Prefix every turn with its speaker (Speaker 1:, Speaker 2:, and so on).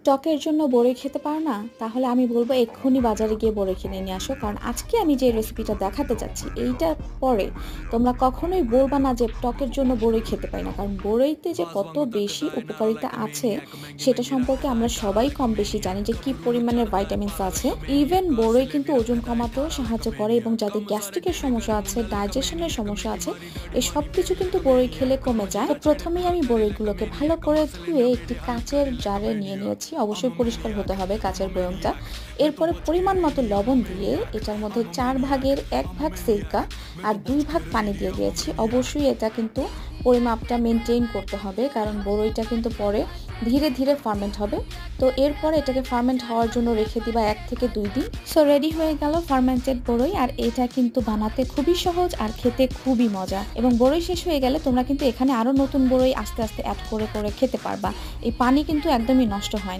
Speaker 1: টকের জন্য বড়ই খেতে পারো না? তাহলে আমি বলব এক্ষুনি বাজারে গিয়ে বড়ই কিনে নিয়ে আসো। কারণ আজকে আমি যে রেসিপিটা দেখাতে যাচ্ছি, এইটার পরে তোমরা কখনোই বলবা না যে টকের জন্য বড়ই খেতে পারি না। কারণ বড়ইতে যে কত বেশি উপকারিতা আছে, সেটা সম্পর্কে আমরা সবাই কম বেশি জানি যে কি পরিমাণের ভাইটামিনস আছে। ইভেন বড়ই কিন্তু ওজন কমাতেও সাহায্য করে এবং যাদের গ্যাস্ট্রিকের সমস্যা আছে, ডাইজেশনের সমস্যা আছে, এই সবকিছু কিন্তু বড়ই খেলে কমে যায়। তো ১ম এই আমি বড়ইগুলোকে ভালো করে ধুয়ে একটি কাচের জারে নিয়ে নিয়েছি। অবশ্যই পরিষ্কার হতে হবে কাচের বয়মটা। এরপরে পরিমাণ মতো লবণ দিয়ে এটার মধ্যে ৪ ভাগের ১ ভাগ সিরকা আর ২ ভাগ পানি দিয়ে দিয়েছি। অবশ্যই এটা কিন্তু পরিমাপটা মেইনটেইন করতে হবে, কারণ বড়ইটা কিন্তু পরে ধীরে, ধীরে ফার্মেন্ট হবে। তো এরপরে এটাকে ফার্মেন্ট হওয়ার জন্য রেখে দিবা ১ থেকে ২ দিন। সো রেডি হয়ে গেল ফার্মেন্টেড বড়ই। আর এটা কিন্তু বানাতে খুবই সহজ আর খেতে খুবই মজা। এবং বড়ই শেষ হয়ে গেলে তোমরা কিন্তু এখানে আরো নতুন বড়ই আস্তে, আস্তে এড করে, করে খেতে পারবা। এই পানি কিন্তু একদমই নষ্ট হয় না।